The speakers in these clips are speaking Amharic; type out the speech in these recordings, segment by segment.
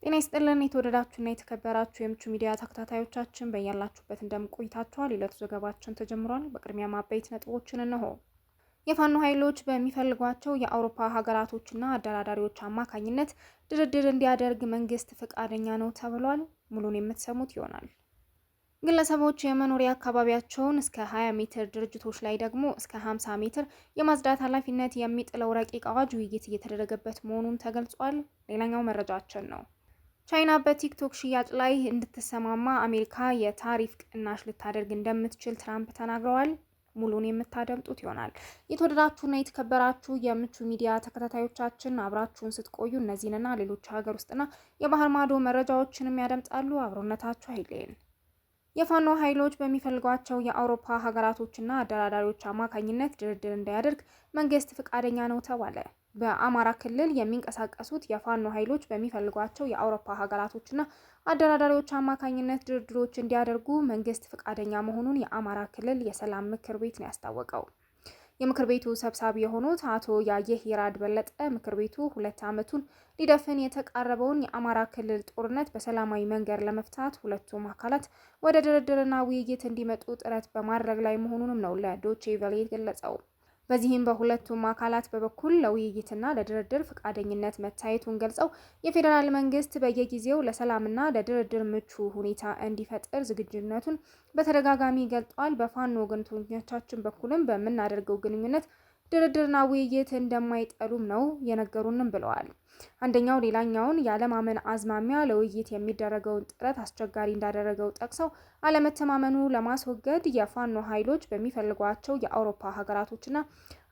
ጤና ይስጥልን የተወደዳችሁና የተከበራችሁ የምቹ ሚዲያ ተከታታዮቻችን በእያላችሁበት እንደምቆይታችኋል። የዕለቱ ዘገባችን ተጀምሯል። በቅድሚያ ማበይት ነጥቦችን እነሆ። የፋኖ ኃይሎች በሚፈልጓቸው የአውሮፓ ሀገራቶችና አደራዳሪዎች አማካኝነት ድርድር እንዲያደርግ መንግስት ፈቃደኛ ነው ተብሏል። ሙሉን የምትሰሙት ይሆናል። ግለሰቦች የመኖሪያ አካባቢያቸውን እስከ 20 ሜትር ድርጅቶች ላይ ደግሞ እስከ 50 ሜትር የማጽዳት ኃላፊነት የሚጥለው ረቂቅ አዋጅ ውይይት እየተደረገበት መሆኑን ተገልጿል። ሌላኛው መረጃችን ነው። ቻይና በቲክቶክ ሽያጭ ላይ እንድትሰማማ አሜሪካ የታሪፍ ቅናሽ ልታደርግ እንደምትችል ትራምፕ ተናግረዋል። ሙሉን የምታደምጡት ይሆናል። የተወደዳችሁና የተከበራችሁ የምቹ ሚዲያ ተከታታዮቻችን አብራችሁን ስትቆዩ እነዚህንና ሌሎች ሀገር ውስጥና የባህር ማዶ መረጃዎችንም ያደምጣሉ። አብሮነታችሁ አይለየን። የፋኖ ኃይሎች በሚፈልጓቸው የአውሮፓ ሀገራቶችና አደራዳሪዎች አማካኝነት ድርድር እንዲያደርግ መንግስት ፈቃደኛ ነው ተባለ። በአማራ ክልል የሚንቀሳቀሱት የፋኖ ኃይሎች በሚፈልጓቸው የአውሮፓ ሀገራቶችና አደራዳሪዎች አማካኝነት ድርድሮች እንዲያደርጉ መንግስት ፈቃደኛ መሆኑን የአማራ ክልል የሰላም ምክር ቤት ነው ያስታወቀው። የምክር ቤቱ ሰብሳቢ የሆኑት አቶ ያየሂራድ በለጠ ምክር ቤቱ 2 ዓመቱን ሊደፍን የተቃረበውን የአማራ ክልል ጦርነት በሰላማዊ መንገድ ለመፍታት ሁለቱም አካላት ወደ ድርድርና ውይይት እንዲመጡ ጥረት በማድረግ ላይ መሆኑንም ነው ለዶቼ ቬለ ገለጸው። በዚህም በሁለቱም አካላት በበኩል ለውይይትና ለድርድር ፈቃደኝነት መታየቱን ገልጸው የፌዴራል መንግስት በየጊዜው ለሰላምና ለድርድር ምቹ ሁኔታ እንዲፈጥር ዝግጁነቱን በተደጋጋሚ ገልጧል። በፋኖ ወገንተኞቻችን በኩልም በምናደርገው ግንኙነት ድርድርና ውይይት እንደማይጠሉም ነው የነገሩንም ብለዋል። አንደኛው ሌላኛውን ያለማመን አዝማሚያ ለውይይት የሚደረገውን ጥረት አስቸጋሪ እንዳደረገው ጠቅሰው አለመተማመኑ ለማስወገድ የፋኖ ኃይሎች በሚፈልጓቸው የአውሮፓ ሀገራቶችና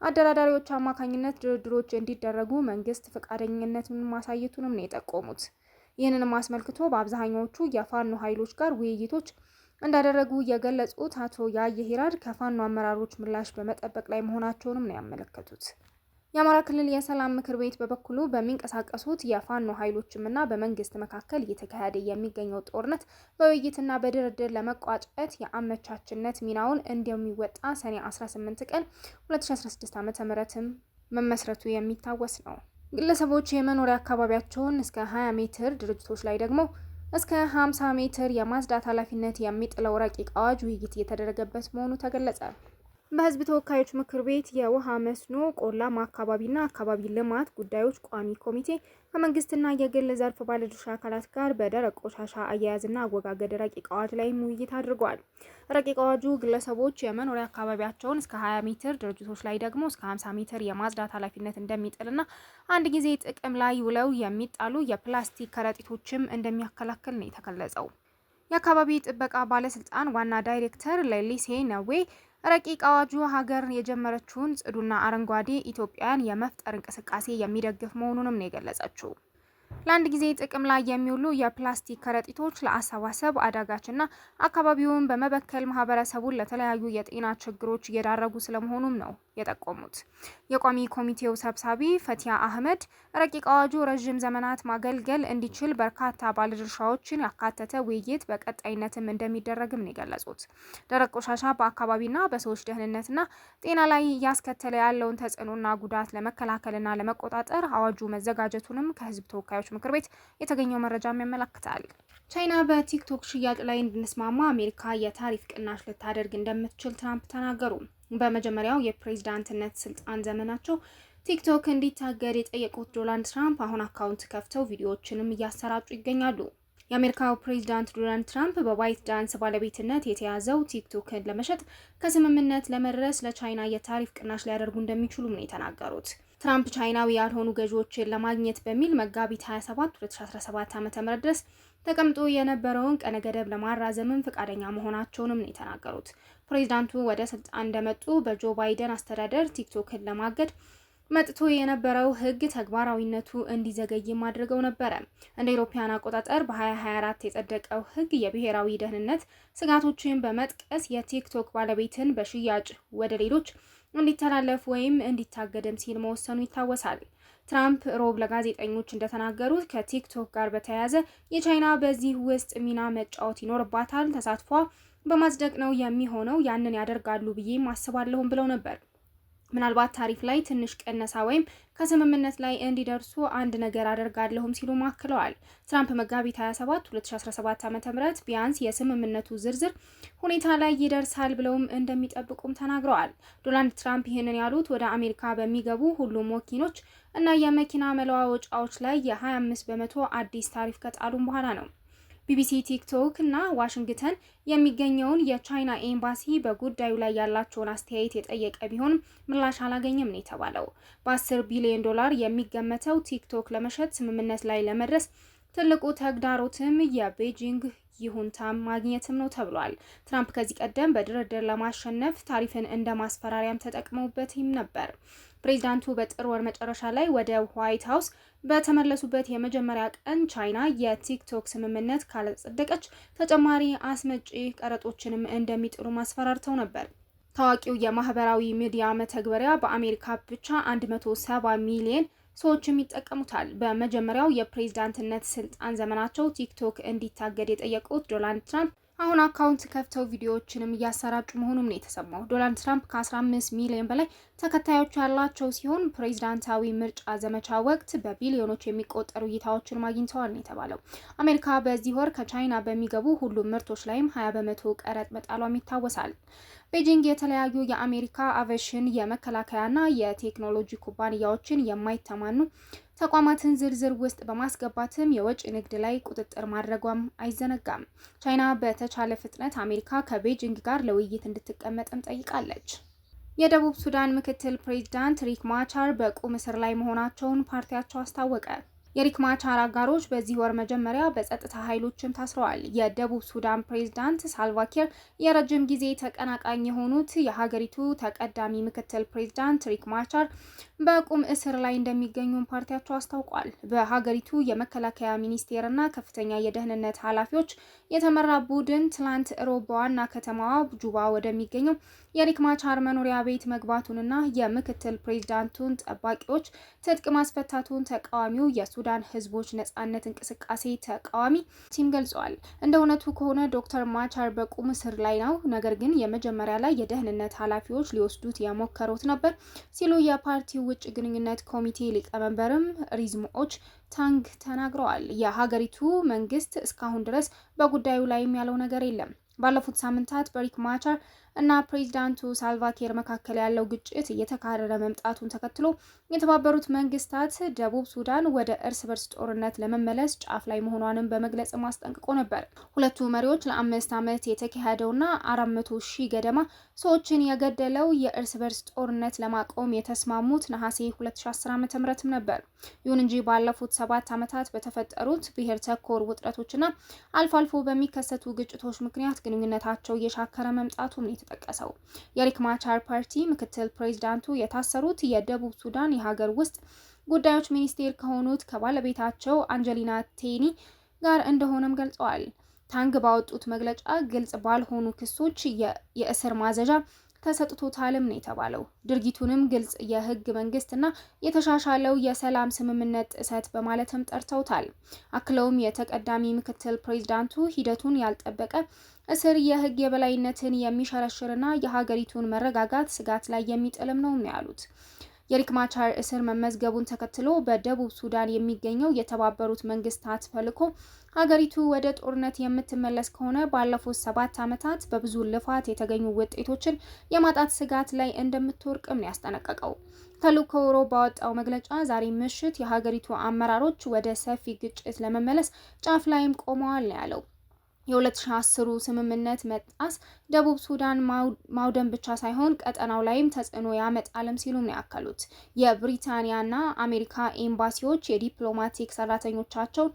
አደራዳሪዎች አማካኝነት ድርድሮች እንዲደረጉ መንግስት ፈቃደኝነቱን ማሳየቱንም ነው የጠቆሙት። ይህንንም አስመልክቶ በአብዛኛዎቹ የፋኖ ኃይሎች ጋር ውይይቶች እንዳደረጉ የገለጹት አቶ ያየሂራድ ከፋኖ አመራሮች ምላሽ በመጠበቅ ላይ መሆናቸውንም ነው ያመለከቱት። የአማራ ክልል የሰላም ምክር ቤት በበኩሉ በሚንቀሳቀሱት የፋኖ ኃይሎችምና በመንግስት መካከል እየተካሄደ የሚገኘው ጦርነት በውይይትና በድርድር ለመቋጨት የአመቻችነት ሚናውን እንደሚወጣ ሰኔ 18 ቀን 2016 ዓ.ም መመስረቱ የሚታወስ ነው። ግለሰቦች የመኖሪያ አካባቢያቸውን እስከ 20 ሜትር ድርጅቶች ላይ ደግሞ እስከ 50 ሜትር የማጽዳት ኃላፊነት የሚጥለው ረቂቅ አዋጅ ውይይት እየተደረገበት መሆኑ ተገለጸ። በህዝብ ተወካዮች ምክር ቤት የውሃ መስኖ፣ ቆላማ አካባቢና አካባቢ ልማት ጉዳዮች ቋሚ ኮሚቴ ከመንግስትና የግል ዘርፍ ባለድርሻ አካላት ጋር በደረቅ ቆሻሻ አያያዝና አወጋገድ ረቂቅ አዋጅ ላይ ውይይት አድርጓል። ረቂቅ አዋጁ ግለሰቦች የመኖሪያ አካባቢያቸውን እስከ 20 ሜትር ድርጅቶች ላይ ደግሞ እስከ 50 ሜትር የማጽዳት ኃላፊነት እንደሚጥልና አንድ ጊዜ ጥቅም ላይ ውለው የሚጣሉ የፕላስቲክ ከረጢቶችም እንደሚያከላክል ነው የተገለጸው። የአካባቢ ጥበቃ ባለስልጣን ዋና ዳይሬክተር ሌሊሴ ነዌ ረቂቅ አዋጁ ሀገር የጀመረችውን ጽዱና አረንጓዴ ኢትዮጵያን የመፍጠር እንቅስቃሴ የሚደግፍ መሆኑንም ነው የገለጸችው። ለአንድ ጊዜ ጥቅም ላይ የሚውሉ የፕላስቲክ ከረጢቶች ለአሰባሰብ አዳጋችና አካባቢውን በመበከል ማህበረሰቡን ለተለያዩ የጤና ችግሮች እየዳረጉ ስለመሆኑም ነው የጠቆሙት። የቋሚ ኮሚቴው ሰብሳቢ ፈቲያ አህመድ ረቂቅ አዋጁ ረዥም ዘመናት ማገልገል እንዲችል በርካታ ባለድርሻዎችን ያካተተ ውይይት በቀጣይነትም እንደሚደረግም ነው የገለጹት። ደረቅ ቆሻሻ በአካባቢና በሰዎች ደህንነትና ጤና ላይ እያስከተለ ያለውን ተጽዕኖና ጉዳት ለመከላከልና ለመቆጣጠር አዋጁ መዘጋጀቱንም ከህዝብ ተወካዮች ምክር ቤት የተገኘው መረጃም ያመለክታል። ቻይና በቲክቶክ ሽያጭ ላይ እንድንስማማ አሜሪካ የታሪፍ ቅናሽ ልታደርግ እንደምትችል ትራምፕ ተናገሩ። በመጀመሪያው የፕሬዝዳንትነት ስልጣን ዘመናቸው ቲክቶክ እንዲታገድ የጠየቁት ዶናልድ ትራምፕ አሁን አካውንት ከፍተው ቪዲዮዎችንም እያሰራጩ ይገኛሉ። የአሜሪካው ፕሬዝዳንት ዶናልድ ትራምፕ በዋይት ዳንስ ባለቤትነት የተያዘው ቲክቶክን ለመሸጥ ከስምምነት ለመድረስ ለቻይና የታሪፍ ቅናሽ ሊያደርጉ እንደሚችሉ ነው የተናገሩት። ትራምፕ ቻይናዊ ያልሆኑ ገዢዎችን ለማግኘት በሚል መጋቢት 27 2017 ዓ.ም ድረስ ተቀምጦ የነበረውን ቀነ ገደብ ለማራዘምም ፈቃደኛ መሆናቸውንም ነው የተናገሩት። ፕሬዝዳንቱ ወደ ስልጣን እንደመጡ በጆ ባይደን አስተዳደር ቲክቶክን ለማገድ መጥቶ የነበረው ህግ ተግባራዊነቱ እንዲዘገይም አድርገው ነበረ። እንደ አውሮፓውያን አቆጣጠር በ2024 የጸደቀው ህግ የብሔራዊ ደህንነት ስጋቶችን በመጥቀስ የቲክቶክ ባለቤትን በሽያጭ ወደ ሌሎች እንዲተላለፍ ወይም እንዲታገድም ሲል መወሰኑ ይታወሳል። ትራምፕ ሮብ ለጋዜጠኞች እንደተናገሩት ከቲክቶክ ጋር በተያያዘ የቻይና በዚህ ውስጥ ሚና መጫወት ይኖርባታል፣ ተሳትፏ በማጽደቅ ነው የሚሆነው፣ ያንን ያደርጋሉ ብዬ አስባለሁም ብለው ነበር። ምናልባት ታሪፍ ላይ ትንሽ ቀነሳ ወይም ከስምምነት ላይ እንዲደርሱ አንድ ነገር አደርጋለሁም ሲሉ አክለዋል። ትራምፕ መጋቢት 27 2017 ዓ.ም ቢያንስ የስምምነቱ ዝርዝር ሁኔታ ላይ ይደርሳል ብለውም እንደሚጠብቁም ተናግረዋል። ዶናልድ ትራምፕ ይህንን ያሉት ወደ አሜሪካ በሚገቡ ሁሉም መኪኖች እና የመኪና መለዋወጫዎች ላይ የ25 በመቶ አዲስ ታሪፍ ከጣሉም በኋላ ነው። ቢቢሲ ቲክቶክ እና ዋሽንግተን የሚገኘውን የቻይና ኤምባሲ በጉዳዩ ላይ ያላቸውን አስተያየት የጠየቀ ቢሆንም ምላሽ አላገኘም ነው የተባለው። በ10 ቢሊዮን ዶላር የሚገመተው ቲክቶክ ለመሸጥ ስምምነት ላይ ለመድረስ ትልቁ ተግዳሮትም የቤጂንግ ይሁንታ ማግኘትም ነው ተብሏል። ትራምፕ ከዚህ ቀደም በድርድር ለማሸነፍ ታሪፍን እንደ ማስፈራሪያም ተጠቅመውበትም ነበር። ፕሬዚዳንቱ በጥር ወር መጨረሻ ላይ ወደ ዋይት ሀውስ በተመለሱበት የመጀመሪያ ቀን ቻይና የቲክቶክ ስምምነት ካላጸደቀች ተጨማሪ አስመጪ ቀረጦችንም እንደሚጥሉ ማስፈራርተው ነበር። ታዋቂው የማህበራዊ ሚዲያ መተግበሪያ በአሜሪካ ብቻ 170 ሚሊዮን ሰዎችም ይጠቀሙታል። በመጀመሪያው የፕሬዝዳንትነት ስልጣን ዘመናቸው ቲክቶክ እንዲታገድ የጠየቁት ዶናልድ ትራምፕ አሁን አካውንት ከፍተው ቪዲዮዎችንም እያሰራጩ መሆኑም ነው የተሰማው። ዶናልድ ትራምፕ ከ15 ሚሊዮን በላይ ተከታዮች ያላቸው ሲሆን ፕሬዝዳንታዊ ምርጫ ዘመቻ ወቅት በቢሊዮኖች የሚቆጠሩ እይታዎችን አግኝተዋል ነው የተባለው። አሜሪካ በዚህ ወር ከቻይና በሚገቡ ሁሉም ምርቶች ላይም 20 በመቶ ቀረጥ መጣሏም ይታወሳል። ቤጂንግ የተለያዩ የአሜሪካ አቪዬሽን የመከላከያና የቴክኖሎጂ ኩባንያዎችን የማይተማኑ ተቋማትን ዝርዝር ውስጥ በማስገባትም የወጪ ንግድ ላይ ቁጥጥር ማድረጓም አይዘነጋም። ቻይና በተቻለ ፍጥነት አሜሪካ ከቤጂንግ ጋር ለውይይት እንድትቀመጥም ጠይቃለች። የደቡብ ሱዳን ምክትል ፕሬዝዳንት ሪክ ማቻር በቁም እስር ላይ መሆናቸውን ፓርቲያቸው አስታወቀ። የሪክ ማቻር አጋሮች በዚህ ወር መጀመሪያ በጸጥታ ኃይሎችም ታስረዋል። የደቡብ ሱዳን ፕሬዝዳንት ሳልቫኪር የረጅም ጊዜ ተቀናቃኝ የሆኑት የሀገሪቱ ተቀዳሚ ምክትል ፕሬዝዳንት ሪክ ማቻር በቁም እስር ላይ እንደሚገኙም ፓርቲያቸው አስታውቋል። በሀገሪቱ የመከላከያ ሚኒስቴርና ከፍተኛ የደህንነት ኃላፊዎች የተመራ ቡድን ትላንት ሮብ በዋና ከተማዋ ጁባ ወደሚገኘው የሪክ ማቻር መኖሪያ ቤት መግባቱንና የምክትል ፕሬዝዳንቱን ጠባቂዎች ትጥቅ ማስፈታቱን ተቃዋሚው የሱዳን ህዝቦች ነጻነት እንቅስቃሴ ተቃዋሚ ቲም ገልጸዋል። እንደ እውነቱ ከሆነ ዶክተር ማቻር በቁም እስር ላይ ነው፣ ነገር ግን የመጀመሪያ ላይ የደህንነት ኃላፊዎች ሊወስዱት የሞከሩት ነበር ሲሉ የፓርቲው ውጭ ግንኙነት ኮሚቴ ሊቀመንበርም ሪዝሞች ታንግ ተናግረዋል። የሀገሪቱ መንግስት እስካሁን ድረስ በጉዳዩ ላይም ያለው ነገር የለም። ባለፉት ሳምንታት በሪክ ማቻር እና ፕሬዝዳንቱ ሳልቫኪር መካከል ያለው ግጭት እየተካረረ መምጣቱን ተከትሎ የተባበሩት መንግስታት ደቡብ ሱዳን ወደ እርስ በርስ ጦርነት ለመመለስ ጫፍ ላይ መሆኗንም በመግለጽ ማስጠንቅቆ ነበር። ሁለቱ መሪዎች ለ5 ዓመት የተካሄደውና 400 ሺህ ገደማ ሰዎችን የገደለው የእርስ በርስ ጦርነት ለማቆም የተስማሙት ነሐሴ 2010 ዓ.ም ነበር። ይሁን እንጂ ባለፉት 7 ዓመታት በተፈጠሩት ብሔር ተኮር ውጥረቶችና አልፎ አልፎ በሚከሰቱ ግጭቶች ምክንያት ግንኙነታቸው እየሻከረ መምጣቱም የተጠቀሰው የሪክ ማቻር ፓርቲ ምክትል ፕሬዝዳንቱ የታሰሩት የደቡብ ሱዳን የሀገር ውስጥ ጉዳዮች ሚኒስቴር ከሆኑት ከባለቤታቸው አንጀሊና ቴኒ ጋር እንደሆነም ገልጸዋል። ታንግ ባወጡት መግለጫ ግልጽ ባልሆኑ ክሶች የእስር ማዘዣ ተሰጥቶታልም ነው የተባለው። ድርጊቱንም ግልጽ የህግ መንግስትና የተሻሻለው የሰላም ስምምነት ጥሰት በማለትም ጠርተውታል። አክለውም የተቀዳሚ ምክትል ፕሬዝዳንቱ ሂደቱን ያልጠበቀ እስር የህግ የበላይነትን የሚሸረሽርና የሀገሪቱን መረጋጋት ስጋት ላይ የሚጥልም ነው ያሉት። የሪክ ማቻር እስር መመዝገቡን ተከትሎ በደቡብ ሱዳን የሚገኘው የተባበሩት መንግስታት ተልዕኮ ሀገሪቱ ወደ ጦርነት የምትመለስ ከሆነ ባለፉት 7 ዓመታት በብዙ ልፋት የተገኙ ውጤቶችን የማጣት ስጋት ላይ እንደምትወርቅም ነው ያስጠነቀቀው። ተልዕኮው ሮብ ባወጣው መግለጫ ዛሬ ምሽት የሀገሪቱ አመራሮች ወደ ሰፊ ግጭት ለመመለስ ጫፍ ላይም ቆመዋል ነው ያለው። የ2010 ስምምነት መጣስ ደቡብ ሱዳን ማውደም ብቻ ሳይሆን ቀጠናው ላይም ተጽዕኖ ያመጣልም ሲሉ ነው ያከሉት። የብሪታንያና አሜሪካ ኤምባሲዎች የዲፕሎማቲክ ሰራተኞቻቸው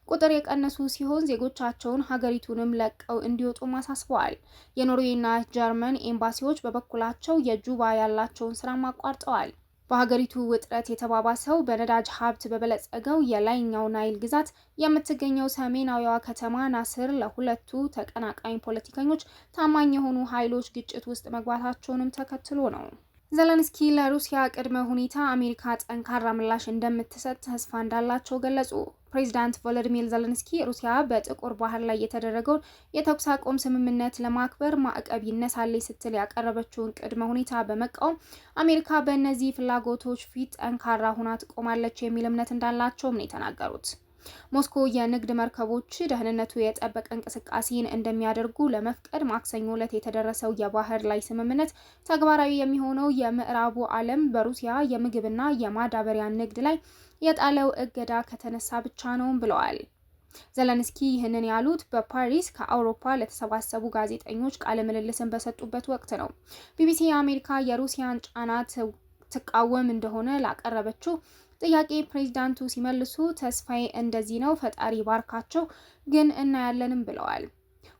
ቁጥር የቀነሱ ሲሆን ዜጎቻቸውን ሀገሪቱንም ለቀው እንዲወጡ አሳስበዋል። የኖርዌይና ጀርመን ኤምባሲዎች በበኩላቸው የጁባ ያላቸውን ስራ አቋርጠዋል። በሀገሪቱ ውጥረት የተባባሰው በነዳጅ ሀብት በበለጸገው የላይኛው ናይል ግዛት የምትገኘው ሰሜናዊዋ ከተማ ናስር ለሁለቱ ተቀናቃኝ ፖለቲከኞች ታማኝ የሆኑ ኃይሎች ግጭት ውስጥ መግባታቸውንም ተከትሎ ነው። ዘለንስኪ ለሩሲያ ቅድመ ሁኔታ አሜሪካ ጠንካራ ምላሽ እንደምትሰጥ ተስፋ እንዳላቸው ገለጹ። ፕሬዚዳንት ቮሎዲሚር ዜሌንስኪ ሩሲያ በጥቁር ባህር ላይ የተደረገውን የተኩስ አቁም ስምምነት ለማክበር ማዕቀብ ይነሳልኝ ስትል ያቀረበችውን ቅድመ ሁኔታ በመቃወም አሜሪካ በእነዚህ ፍላጎቶች ፊት ጠንካራ ሆና ትቆማለች የሚል እምነት እንዳላቸውም ነው የተናገሩት። ሞስኮ የንግድ መርከቦች ደህንነቱ የጠበቀ እንቅስቃሴን እንደሚያደርጉ ለመፍቀድ ማክሰኞ ዕለት የተደረሰው የባህር ላይ ስምምነት ተግባራዊ የሚሆነው የምዕራቡ ዓለም በሩሲያ የምግብና የማዳበሪያ ንግድ ላይ የጣለው እገዳ ከተነሳ ብቻ ነው ብለዋል። ዜሌንስኪ ይህንን ያሉት በፓሪስ ከአውሮፓ ለተሰባሰቡ ጋዜጠኞች ቃለ ምልልስን በሰጡበት ወቅት ነው። ቢቢሲ የአሜሪካ የሩሲያን ጫና ትቃወም እንደሆነ ላቀረበችው ጥያቄ ፕሬዚዳንቱ ሲመልሱ ተስፋዬ እንደዚህ ነው፣ ፈጣሪ ባርካቸው፣ ግን እናያለንም ብለዋል።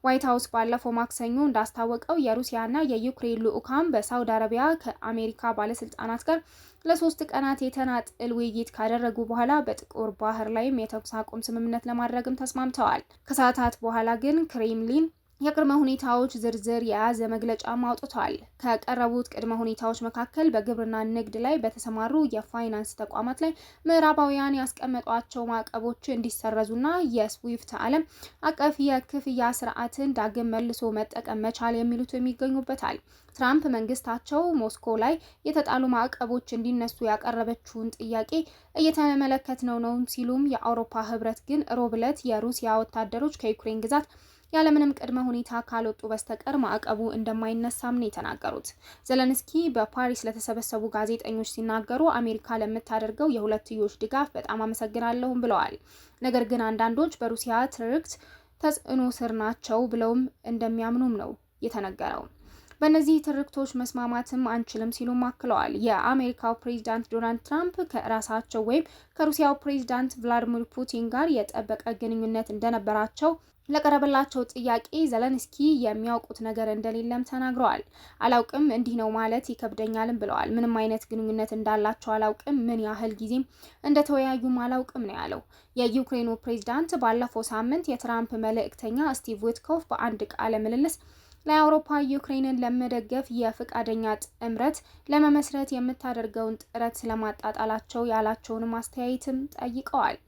ዋይት ሀውስ ባለፈው ማክሰኞ እንዳስታወቀው የሩሲያና የዩክሬን ልዑካን በሳውዲ አረቢያ ከአሜሪካ ባለስልጣናት ጋር ለ3 ቀናት የተናጥል ውይይት ካደረጉ በኋላ በጥቁር ባህር ላይም የተኩስ አቁም ስምምነት ለማድረግም ተስማምተዋል። ከሰዓታት በኋላ ግን ክሬምሊን የቅድመ ሁኔታዎች ዝርዝር የያዘ መግለጫ አውጥቷል። ከቀረቡት ቅድመ ሁኔታዎች መካከል በግብርና ንግድ ላይ በተሰማሩ የፋይናንስ ተቋማት ላይ ምዕራባውያን ያስቀመጧቸው ማዕቀቦች እንዲሰረዙና የስዊፍት ዓለም አቀፍ የክፍያ ስርዓትን ዳግም መልሶ መጠቀም መቻል የሚሉት የሚገኙበታል። ትራምፕ መንግስታቸው ሞስኮ ላይ የተጣሉ ማዕቀቦች እንዲነሱ ያቀረበችውን ጥያቄ እየተመለከትነው ነው ሲሉም፣ የአውሮፓ ህብረት ግን ሮብ ዕለት የሩሲያ ወታደሮች ከዩክሬን ግዛት ያለምንም ቅድመ ሁኔታ ካልወጡ በስተቀር ማዕቀቡ እንደማይነሳም ነው የተናገሩት። ዜሌንስኪ በፓሪስ ለተሰበሰቡ ጋዜጠኞች ሲናገሩ አሜሪካ ለምታደርገው የሁለትዮሽ ድጋፍ በጣም አመሰግናለሁም ብለዋል። ነገር ግን አንዳንዶች በሩሲያ ትርክት ተጽዕኖ ስር ናቸው ብለውም እንደሚያምኑም ነው የተነገረው። በእነዚህ ትርክቶች መስማማትም አንችልም ሲሉም አክለዋል። የአሜሪካው ፕሬዚዳንት ዶናልድ ትራምፕ ከራሳቸው ወይም ከሩሲያው ፕሬዚዳንት ቭላዲሚር ፑቲን ጋር የጠበቀ ግንኙነት እንደነበራቸው ለቀረበላቸው ጥያቄ ዜሌንስኪ የሚያውቁት ነገር እንደሌለም ተናግረዋል። አላውቅም፣ እንዲህ ነው ማለት ይከብደኛልም ብለዋል። ምንም አይነት ግንኙነት እንዳላቸው አላውቅም፣ ምን ያህል ጊዜም እንደተወያዩም አላውቅም ነው ያለው። የዩክሬኑ ፕሬዚዳንት ባለፈው ሳምንት የትራምፕ መልእክተኛ ስቲቭ ዊትኮፍ በአንድ ቃለ ምልልስ ለአውሮፓ ዩክሬንን ለመደገፍ የፍቃደኛ ጥምረት ለመመስረት የምታደርገውን ጥረት ስለማጣጣላቸው ያላቸውን አስተያየትም ጠይቀዋል።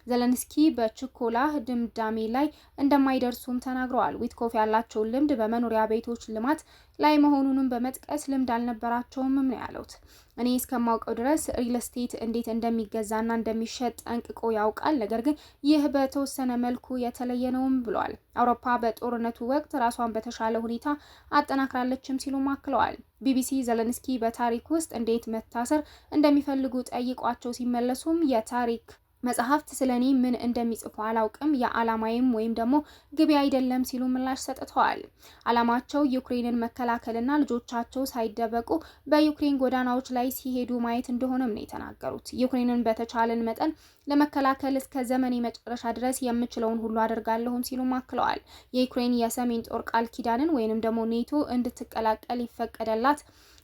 ዜሌንስኪ በችኮላ ድምዳሜ ላይ እንደማይደርሱም ተናግረዋል። ዊትኮፍ ያላቸውን ልምድ በመኖሪያ ቤቶች ልማት ላይ መሆኑንም በመጥቀስ ልምድ አልነበራቸውም ነው ያሉት። እኔ እስከማውቀው ድረስ ሪል ስቴት እንዴት እንደሚገዛና እንደሚሸጥ ጠንቅቆ ያውቃል፣ ነገር ግን ይህ በተወሰነ መልኩ የተለየ ነውም ብሏል። አውሮፓ በጦርነቱ ወቅት ራሷን በተሻለ ሁኔታ አጠናክራለችም ሲሉም አክለዋል። ቢቢሲ ዜሌንስኪ በታሪክ ውስጥ እንዴት መታሰር እንደሚፈልጉ ጠይቋቸው ሲመለሱም የታሪክ መጽሐፍት ስለኔ ምን እንደሚጽፉ አላውቅም፣ የዓላማዬም ወይም ደግሞ ግቤ አይደለም ሲሉ ምላሽ ሰጥተዋል። ዓላማቸው ዩክሬንን መከላከልና ልጆቻቸው ሳይደበቁ በዩክሬን ጎዳናዎች ላይ ሲሄዱ ማየት እንደሆነም ነው የተናገሩት። ዩክሬንን በተቻለን መጠን ለመከላከል እስከ ዘመኔ መጨረሻ ድረስ የምችለውን ሁሉ አደርጋለሁም ሲሉ አክለዋል። የዩክሬን የሰሜን ጦር ቃል ኪዳንን ወይንም ደግሞ ኔቶ እንድትቀላቀል ይፈቀደላት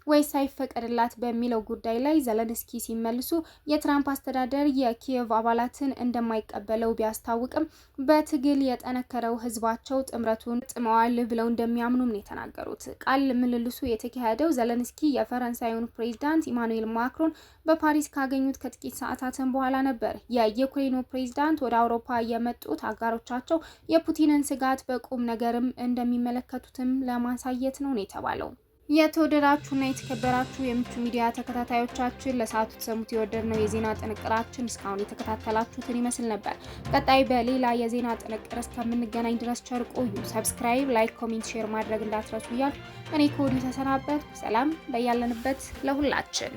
ወይስ ሳይፈቀድላት በሚለው ጉዳይ ላይ ዜሌንስኪ ሲመልሱ የትራምፕ አስተዳደር የኪየቭ አባላትን እንደማይቀበለው ቢያስታውቅም በትግል የጠነከረው ህዝባቸው ጥምረቱን ጥመዋል ብለው እንደሚያምኑም ነው የተናገሩት። ቃል ምልልሱ የተካሄደው ዜሌንስኪ የፈረንሳዩን ፕሬዚዳንት ኢማኑኤል ማክሮን በፓሪስ ካገኙት ከጥቂት ሰዓታትን በኋላ ነበር። የዩክሬኑ ፕሬዚዳንት ወደ አውሮፓ የመጡት አጋሮቻቸው የፑቲንን ስጋት በቁም ነገርም እንደሚመለከቱትም ለማሳየት ነው የተባለው። የተወደዳችሁና የተከበራችሁ የምቹ ሚዲያ ተከታታዮቻችን ለሰዓቱ ተሰሙት የወደድነው የዜና ጥንቅራችን እስካሁን የተከታተላችሁትን ይመስል ነበር። ቀጣይ በሌላ የዜና ጥንቅር እስከምንገናኝ ድረስ ቸር ቆዩ። ሰብስክራይብ፣ ላይክ፣ ኮሜንት፣ ሼር ማድረግ እንዳትረሱ እያልኩ እኔ ከወዲሁ ተሰናበትኩ። ሰላም በያለንበት ለሁላችን።